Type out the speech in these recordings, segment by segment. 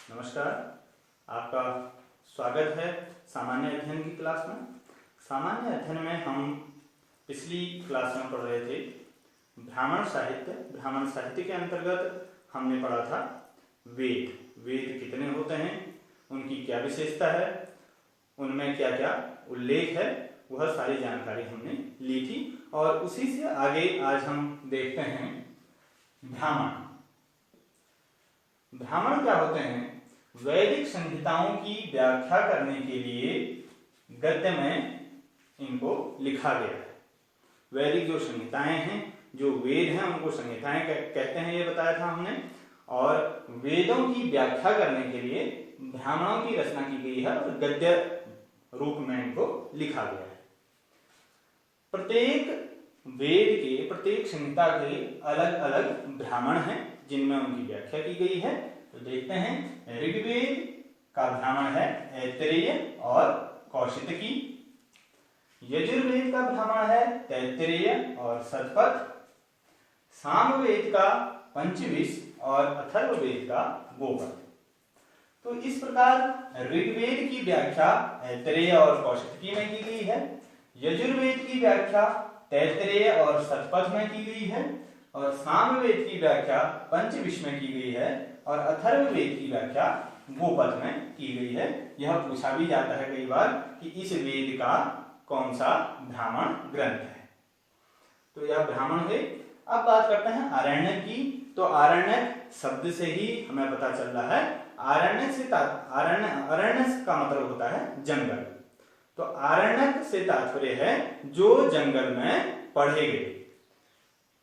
नमस्कार, आपका स्वागत है सामान्य अध्ययन की क्लास में। सामान्य अध्ययन में हम पिछली क्लास में पढ़ रहे थे ब्राह्मण साहित्य। ब्राह्मण साहित्य के अंतर्गत हमने पढ़ा था वेद। वेद कितने होते हैं, उनकी क्या विशेषता है, उनमें क्या क्या उल्लेख है, वह सारी जानकारी हमने ली थी। और उसी से आगे आज हम देखते हैं ब्राह्मण। ब्राह्मण क्या होते हैं? वैदिक संहिताओं की व्याख्या करने के लिए गद्य में इनको लिखा गया है। वैदिक जो संहिताएं हैं, जो वेद हैं, उनको संहिताएं कहते हैं, ये बताया था हमने। और वेदों की व्याख्या करने के लिए ब्राह्मणों की रचना की गई है और गद्य रूप में इनको लिखा गया है। प्रत्येक वेद के, प्रत्येक संहिता के अलग अलग ब्राह्मण हैं जिनमें उनकी व्याख्या की गई है। तो देखते हैं, ऋग्वेद का ब्राह्मण है ऐतरेय और कौशितकी। यजुर्वेद का ब्राह्मण है तैत्तिरीय और शतपथ। सामवेद का पंचविश और अथर्ववेद का गोपद। तो इस प्रकार ऋग्वेद की व्याख्या ऐतरेय और कौशितकी में की गई है, यजुर्वेद की व्याख्या तैत्तिरीय और शतपथ में की गई है, और सामवेद की व्याख्या पंचविश में की गई है, और अथर्ववेद की व्याख्या गोपद में की गई है। यह पूछा भी जाता है कई बार कि इस वेद का कौन सा ब्राह्मण ग्रंथ है। तो यह ब्राह्मण हुए। अब बात करते हैं आरण्यक की। तो आरण्यक शब्द से ही हमें पता चल रहा है, अरण्य का मतलब होता है जंगल। तो आरण्यक से तात्पर्य है जो जंगल में पढ़े गए।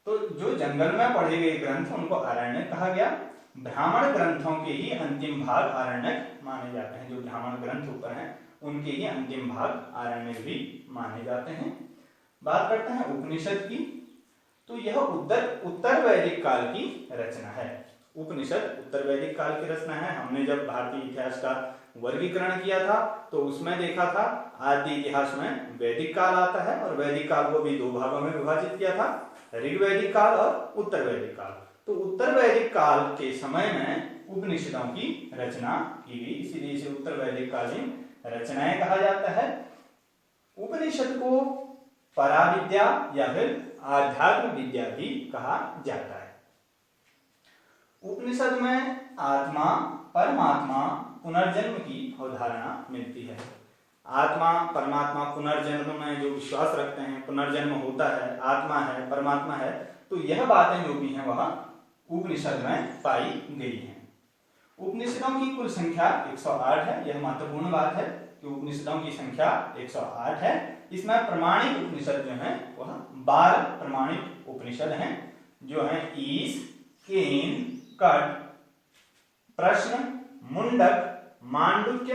तो जो जंगल में पढ़े गए ग्रंथ उनको आरण्यक कहा गया। ब्राह्मण ग्रंथों के ही अंतिम भाग आरण्यक माने जाते हैं। जो ब्राह्मण ग्रंथ ऊपर हैं उनके ही अंतिम भाग आरण्यक भी माने जाते हैं। बात करते हैं उपनिषद की। तो यह उत्तर वैदिक काल की रचना है। उपनिषद उत्तर वैदिक काल की रचना है। हमने जब भारतीय इतिहास का वर्गीकरण किया था तो उसमें देखा था आदि इतिहास में वैदिक काल आता है, और वैदिक काल को भी दो भागों में विभाजित किया था, ऋग्वैदिक काल और उत्तर वैदिक काल। तो उत्तर वैदिक काल के समय में उपनिषदों की रचना की गई, इसीलिए इसे उत्तर वैदिक कालीन रचनाएं कहा जाता है। उपनिषद को पराविद्या या फिर आध्यात्म विद्या भी कहा जाता है। उपनिषद में आत्मा, परमात्मा, पुनर्जन्म की अवधारणा मिलती है। आत्मा, परमात्मा, पुनर्जन्म में जो विश्वास रखते हैं, पुनर्जन्म होता है, आत्मा है, परमात्मा है, तो यह बातें जो भी हैं वह उपनिषद में पाई गई हैं। उपनिषदों की कुल संख्या 108 है। यह महत्वपूर्ण बात है कि उपनिषदों की संख्या 108 है। इसमें प्रमाणिक उपनिषद जो हैं वह 12 प्रमाणिक उपनिषद हैं, जो हैं ईश, केन, कट, प्रश्न, मुंडक, मांडुक्य,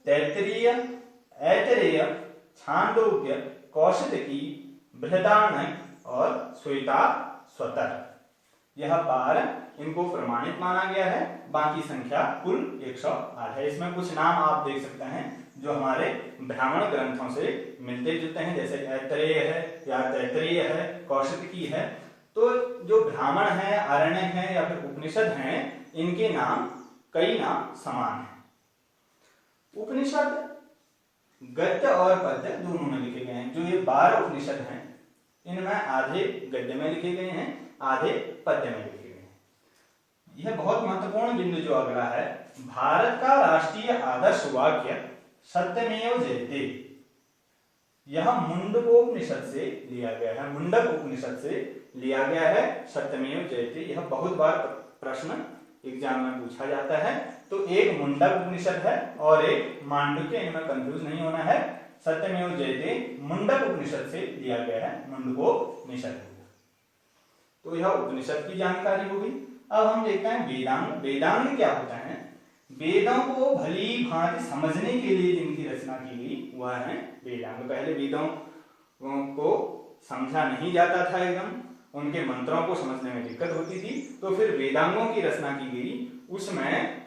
तैत्तिरीय, ऐतरेय, छांदोग्य, कौशितकी, बृहदारण्यक और श्वेताश्वतर। यह 12 इनको प्रमाणित माना गया है। बाकी संख्या कुल 108 है। इसमें कुछ नाम आप देख सकते हैं जो हमारे ब्राह्मण ग्रंथों से मिलते जुलते हैं, जैसे ऐतरेय है या तैत्तिरीय है, कौशितकी है। तो जो ब्राह्मण है, आरण्यक है या फिर उपनिषद हैं, इनके नाम, कई नाम समान हैं। उपनिषद गद्य और पद्य दोनों में लिखे गए हैं। जो ये 12 उपनिषद हैं इनमें आधे गद्य में लिखे गए हैं, आधे पद्य में लिखे गए हैं। यह बहुत महत्वपूर्ण बिंदु जो अगला है, भारत का राष्ट्रीय आदर्श वाक्य सत्यमेव जयते, यह मुंडकोपनिषद से लिया गया है। मुंडक उपनिषद से लिया गया है सत्यमेव जयते। यह बहुत बार प्रश्न एग्जाम में पूछा जाता है। तो एक मुंडक उपनिषद है और एक मांडुक्य, इनमें कंफ्यूज नहीं होना है। सत्यमेव जयते मुंडक उपनिषद से लिया गया है, मुंडकोपनिषद। तो यह उपनिषद की जानकारी हो गई। अब हम देखते हैं वेदांग। वेदांग क्या होता है? वेदों को भली भांति समझने के लिए जिनकी रचना की गई वह है वेदांग। पहले वेदों को समझा नहीं जाता था, एकदम उनके मंत्रों को समझने में दिक्कत होती थी। तो फिर वेदांगों की रचना की गई, उसमें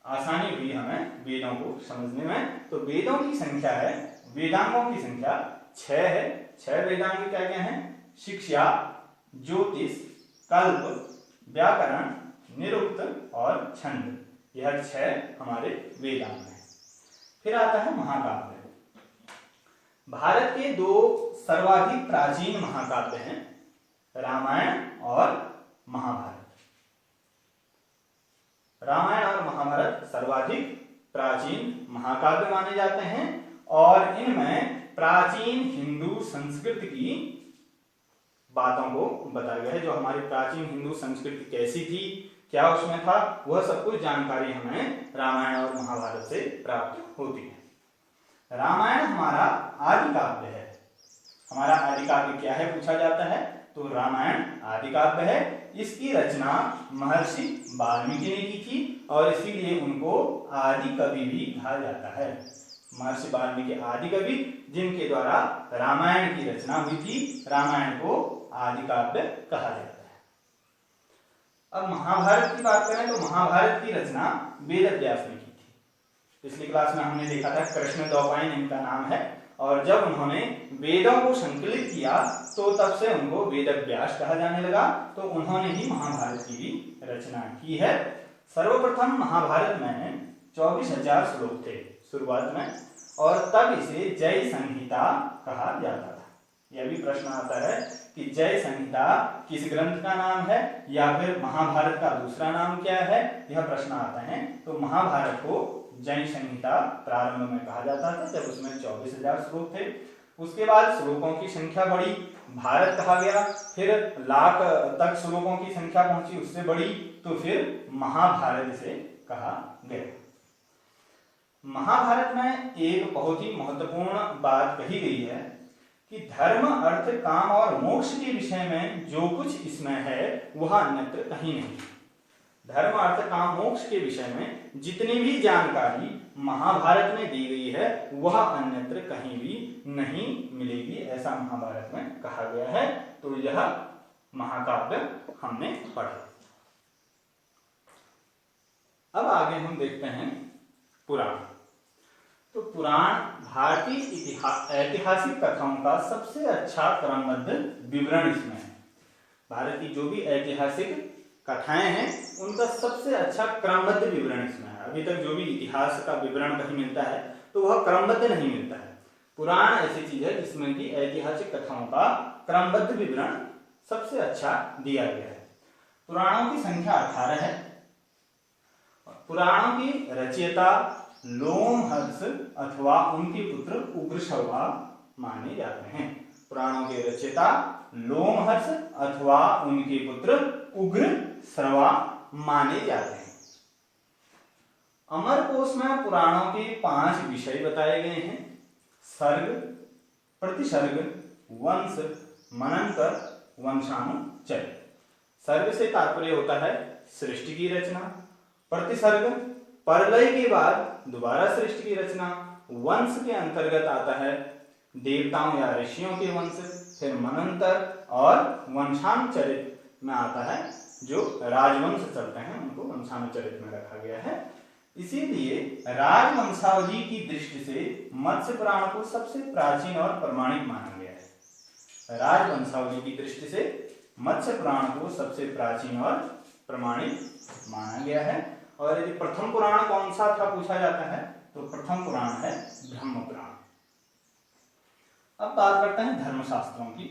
आसानी हुई हमें वेदों को समझने में। तो वेदों की संख्या है, वेदांगों की संख्या 6 है। 6 वेदांग क्या क्या हैं? शिक्षा, ज्योतिष, कल्प, व्याकरण, निरुक्त और छंद। यह 6 हमारे वेदांग हैं। फिर आता है महाकाव्य। भारत के 2 सर्वाधिक प्राचीन महाकाव्य हैं, रामायण और महाभारत। रामायण और महाभारत सर्वाधिक प्राचीन महाकाव्य माने जाते हैं और इनमें प्राचीन हिंदू संस्कृति की बातों को बताया गया है। जो हमारी प्राचीन हिंदू संस्कृति कैसी थी, क्या उसमें था, वह सब कुछ जानकारी हमें रामायण और महाभारत से प्राप्त होती है। रामायण हमारा आदि काव्य है। हमारा आदि काव्य क्या है पूछा जाता है तो रामायण आदि काव्य है। इसकी रचना महर्षि वाल्मीकि ने की थी और इसीलिए उनको आदि कवि भी कहा जाता है। महर्षि वाल्मीकि आदि कवि, जिनके द्वारा रामायण की रचना हुई थी, रामायण को आदि काव्य कहा जाता है। अब महाभारत की बात करें तो महाभारत की रचना वेद व्यास ने की थी। पिछली क्लास में हमने देखा था कृष्ण द्वैपायन इनका नाम है और जब उन्होंने वेदों को संकलित किया तो तब से उनको वेद व्यास कहा जाने लगा। तो उन्होंने ही महाभारत की भी रचना की है। सर्वप्रथम महाभारत में 24,000 श्लोक थे शुरुआत में और तब इसे जय संहिता कहा जाता था। यह भी प्रश्न आता है कि जय संहिता किस ग्रंथ का नाम है या फिर महाभारत का दूसरा नाम क्या है, यह प्रश्न आता है। तो महाभारत को जय संहिता प्रारंभ में कहा जाता था जब उसमें 24,000 श्लोक थे। उसके बाद श्लोकों की संख्या बढ़ी, भारत कहा गया, फिर लाख तक श्लोकों की संख्या पहुंची, उससे बढ़ी तो फिर महाभारत से कहा गया। महाभारत में एक बहुत ही महत्वपूर्ण बात कही गई है कि धर्म, अर्थ, काम और मोक्ष के विषय में जो कुछ इसमें है वह अन्यत्र कहीं नहीं। धर्म, अर्थ, काम, मोक्ष के विषय में जितनी भी जानकारी महाभारत में दी गई है वह अन्यत्र कहीं भी नहीं मिलेगी, ऐसा महाभारत में कहा गया है। तो यह महाकाव्य हमने पढ़ा। अब आगे हम देखते हैं पुराण। तो पुराण भारतीय ऐतिहासिक कथाओं का सबसे अच्छा क्रमबद्ध विवरण इसमें है। भारत की जो भी ऐतिहासिक कथाएं हैं उनका सबसे अच्छा क्रमबद्ध विवरण इसमें है। अभी तक जो भी इतिहास का विवरण कहीं मिलता है तो वह क्रमबद्ध नहीं मिलता है। पुराण ऐसी चीज है जिसमें की ऐतिहासिक कथाओं का क्रमबद्ध विवरण सबसे अच्छा दिया गया है। पुराणों की संख्या 18 है। पुराणों की रचयिता लोमहर्ष अथवा उनके पुत्र उग्रश्रवा माने जाते हैं। पुराणों के रचयिता लोमहर्ष अथवा उनके पुत्र उग्रश्रवा माने जाते हैं। अमरकोश में पुराणों के 5 विषय बताए गए हैं: सर्ग, प्रतिसर्ग, वंश, मनंतर, वंशानुचरित। सर्ग से तात्पर्य होता है सृष्टि की रचना, प्रतिसर्ग प्रलय के बाद दोबारा सृष्टि की रचना, वंश के अंतर्गत आता है देवताओं या ऋषियों के वंश, फिर मनंतर और वंशानुचरित में आता है जो राजवंश चलते हैं उनको वंशानुचरित में रखा गया है। इसीलिए राजवंशावली की दृष्टि से मत्स्य पुराण को सबसे प्राचीन और प्रमाणिक माना गया है। राजवंशावली की दृष्टि से मत्स्य पुराण को सबसे प्राचीन और प्रमाणिक माना गया है। और यदि प्रथम पुराण कौन सा था पूछा जाता है तो प्रथम पुराण है ब्रह्म पुराण। अब बात करते हैं धर्मशास्त्रों की।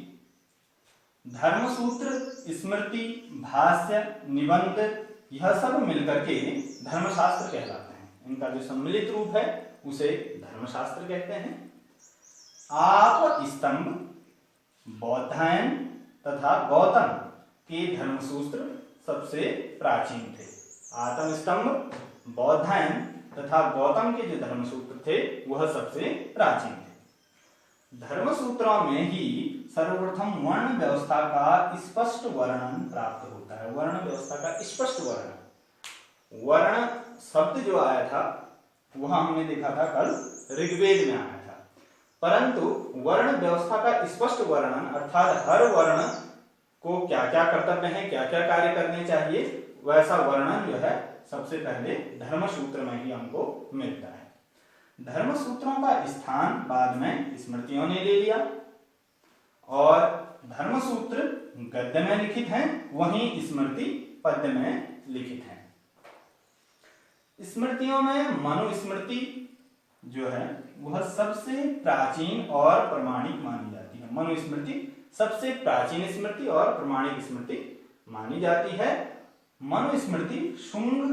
धर्मसूत्र, स्मृति, भाष्य, निबंध यह सब मिलकर के धर्मशास्त्र कहलाते हैं। इनका जो सम्मिलित रूप है उसे धर्मशास्त्र कहते हैं। आप स्तंभ, बौद्धायन तथा गौतम के धर्मसूत्र सबसे प्राचीन थे। आत्म स्तंभ, बौद्धायन तथा गौतम के जो धर्मसूत्र थे वह सबसे प्राचीन थे। धर्मसूत्रों में ही सर्वप्रथम वर्ण व्यवस्था का स्पष्ट वर्णन प्राप्त होता है। वर्ण व्यवस्था का स्पष्ट वर्णन, वर्ण शब्द जो आया था वह हमने देखा था कल ऋग्वेद में आया था, परंतु वर्ण व्यवस्था का स्पष्ट वर्णन अर्थात हर वर्ण को क्या क्या कर्तव्य है, क्या क्या कार्य करने चाहिए, वैसा वर्णन जो है सबसे पहले धर्मसूत्र में ही हमको मिलता है। धर्मसूत्रों का स्थान बाद में स्मृतियों ने ले लिया और धर्मसूत्र गद्य में लिखित हैं, वहीं स्मृति पद्य में लिखित हैं। स्मृतियों में मनुस्मृति जो है वह सबसे प्राचीन और प्रमाणिक मानी जाती है। मनुस्मृति सबसे प्राचीन स्मृति और प्रमाणिक स्मृति मानी जाती है। मनुस्मृति शुंग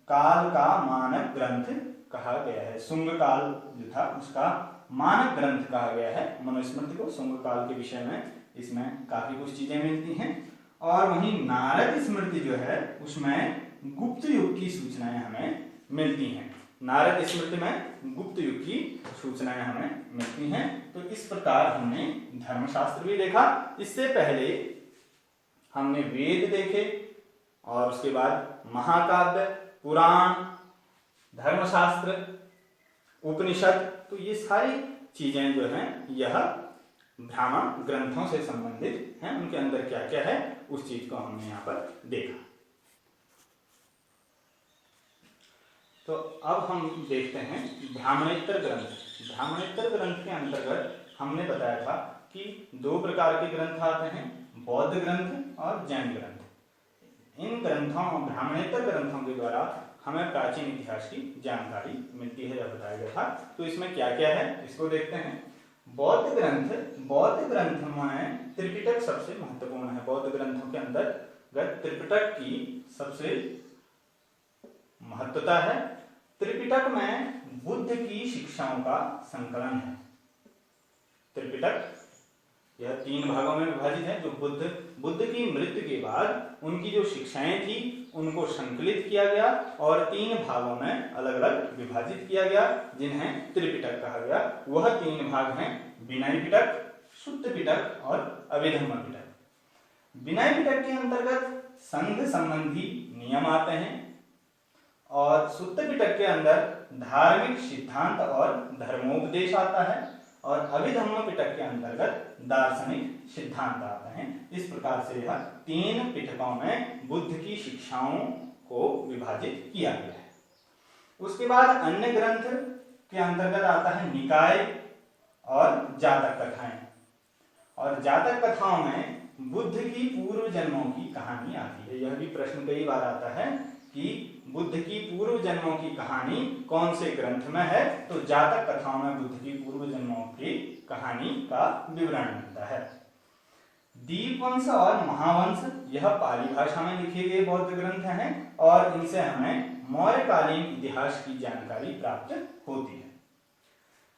काल का मानक ग्रंथ कहा गया है। शुंग काल जो था उसका मानक ग्रंथ कहा गया है मनुस्मृति को। शुंग काल के विषय में इसमें काफी कुछ चीजें मिलती हैं। और वहीं नारद स्मृति जो है उसमें गुप्त युग की सूचनाएं हमें मिलती हैं। नारद स्मृति में गुप्त युग की सूचनाएं हमें मिलती हैं। तो इस प्रकार हमने धर्मशास्त्र भी देखा। इससे पहले हमने वेद देखे और उसके बाद महाकाव्य, पुराण, धर्मशास्त्र, उपनिषद, तो ये सारी चीजें जो हैं यह ब्राह्मण ग्रंथों से संबंधित हैं। उनके अंदर क्या क्या है उस चीज को हमने यहाँ पर देखा। तो अब हम देखते हैं ब्राह्मणेतर ग्रंथ। ब्राह्मणेतर ग्रंथ के अंतर्गत हमने बताया था कि दो प्रकार के ग्रंथ आते हैं, बौद्ध ग्रंथ और जैन ग्रंथ। इन ग्रंथों, ब्राह्मणेतर ग्रंथों के द्वारा हमें प्राचीन इतिहास की जानकारी मिलती है, जब बताया गया था। तो इसमें क्या क्या है इसको देखते हैं। बौद्ध ग्रंथ में त्रिपिटक सबसे महत्वपूर्ण है। बौद्ध ग्रंथों के अंतर्गत त्रिपिटक की सबसे महत्वता है। त्रिपिटक में बुद्ध की शिक्षाओं का संकलन है। त्रिपिटक यह 3 भागों में विभाजित है। जो बुद्ध की मृत्यु के बाद उनकी जो शिक्षाएं थी उनको संकलित किया गया और 3 भागों में अलग अलग विभाजित किया गया, जिन्हें त्रिपिटक कहा गया। वह 3 भाग हैं विनय पिटक, शुद्ध पिटक और अभिधम्म पिटक। विनय पिटक के अंतर्गत संघ संबंधी नियम आते हैं और शुद्ध पिटक के अंदर धार्मिक सिद्धांत और धर्मोपदेश आता है और अभिधम्म पिटक के अंतर्गत दार्शनिक सिद्धांत आते हैं। इस प्रकार से यह 3 पिटकों में बुद्ध की शिक्षाओं को विभाजित किया गया है। उसके बाद अन्य ग्रंथ के अंतर्गत आता है निकाय और जातक कथाएं। और जातक कथाओं में बुद्ध की पूर्व जन्मों की कहानी आती है। यह भी प्रश्न कई बार आता है कि बुद्ध की पूर्व जन्मों की कहानी कौन से ग्रंथ में है। तो जातक कथाओं में बुद्ध की पूर्व जन्मों की कहानी का विवरण मिलता है। दीपवंश और महावंश यह पाली भाषा में लिखे गए बौद्ध ग्रंथ हैं और इनसे हमें मौर्यकालीन इतिहास की जानकारी प्राप्त होती है।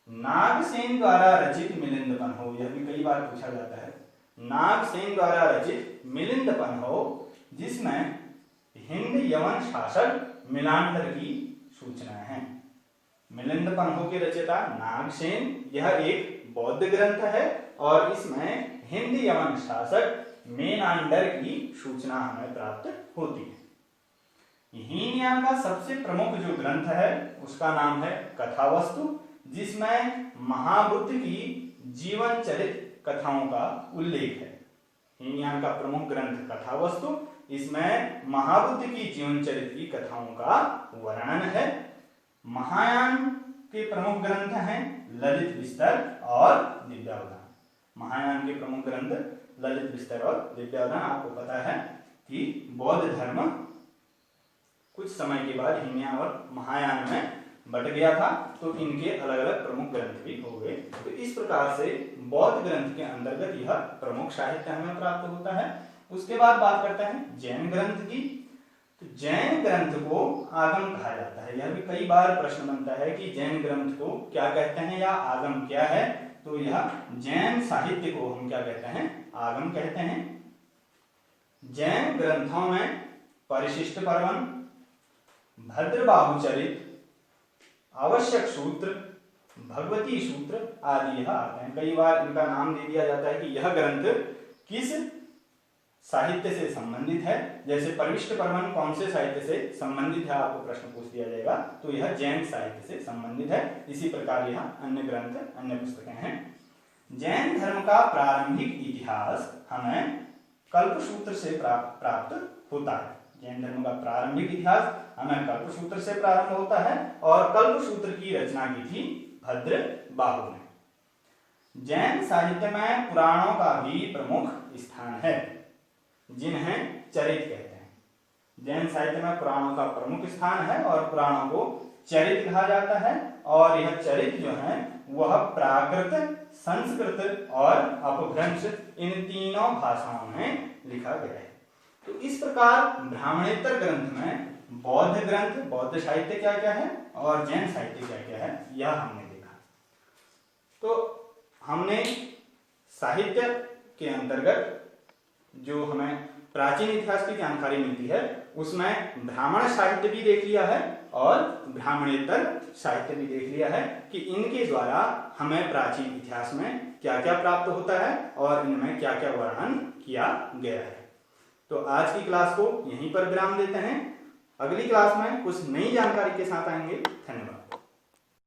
नागसेन द्वारा रचित मिलिंदपन्हो, यह भी कई बार पूछा जाता है। नागसेन द्वारा रचित मिलिंदपन्हो, जिसमें हिंद यवन शासक मिलांडर की सूचना है। मिलिंदपन्हो के रचयिता नागसेन, यह एक बौद्ध ग्रंथ है और इसमें हिंद यवन शासक मेनांडर की सूचना हमें प्राप्त होती है। हीनयान का सबसे प्रमुख जो ग्रंथ है उसका नाम है कथावस्तु, जिसमें महाबुद्ध की जीवन चरित कथाओं का उल्लेख है। हीनयान का प्रमुख ग्रंथ कथावस्तु, इसमें महाबुद्ध की जीवन चरित की कथाओं का वर्णन है। महायान के प्रमुख ग्रंथ हैं ललित विस्तर और दिव्यावधान। महायान के प्रमुख ग्रंथ ललित विस्तर और दिव्यावधान। आपको पता है कि बौद्ध धर्म कुछ समय के बाद हीनयान और महायान में बट गया था, तो इनके अलग अलग प्रमुख ग्रंथ भी हो गए। तो इस प्रकार से बौद्ध ग्रंथ के अंतर्गत यह प्रमुख साहित्य हमें प्राप्त होता है। उसके बाद बात करते हैं जैन ग्रंथ की। तो जैन ग्रंथ को आगम कहा जाता है। यह भी कई बार प्रश्न बनता है कि जैन ग्रंथ को क्या कहते हैं या आगम क्या है। तो यह जैन साहित्य को हम क्या कहते हैं, आगम कहते हैं। जैन ग्रंथों में परिशिष्ट पर्वन, भद्रबाहुचरित, आवश्यक सूत्र, भगवती सूत्र आदि यह आते हैं। कई बार इनका नाम दे दिया जाता है कि यह ग्रंथ किस साहित्य से संबंधित है। जैसे परिशिष्ट पर्वन कौन से साहित्य से संबंधित है, आपको प्रश्न पूछ दिया जाएगा, तो यह जैन साहित्य से संबंधित है। इसी प्रकार यह अन्य ग्रंथ, अन्य पुस्तकें हैं। जैन धर्म का प्रारंभिक इतिहास हमें कल्पसूत्र से प्राप्त होता है। जैन धर्म का प्रारंभिक इतिहास हमें कल्पसूत्र से प्रारंभ होता है और कल्पसूत्र की रचना की थी भद्रबाहु ने। जैन साहित्य में पुराणों का भी प्रमुख स्थान है, जिन्हें चरित कहते हैं। जैन साहित्य में पुराणों का प्रमुख स्थान है और पुराणों को चरित कहा जाता है। और यह चरित जो है वह प्राकृत, संस्कृत और अपभ्रंश इन तीनों भाषाओं में लिखा गया है। तो इस प्रकार ब्राह्मणेतर ग्रंथ में बौद्ध ग्रंथ, बौद्ध साहित्य क्या क्या है और जैन साहित्य क्या क्या है, यह हमने देखा। तो हमने साहित्य के अंतर्गत जो हमें प्राचीन इतिहास की जानकारी मिलती है उसमें ब्राह्मण साहित्य भी देख लिया है और ब्राह्मणेतर साहित्य भी देख लिया है कि इनके द्वारा हमें प्राचीन इतिहास में क्या क्या प्राप्त होता है और इनमें क्या क्या वर्णन किया गया है। तो आज की क्लास को यहीं पर विराम देते हैं। अगली क्लास में कुछ नई जानकारी के साथ आएंगे। धन्यवाद।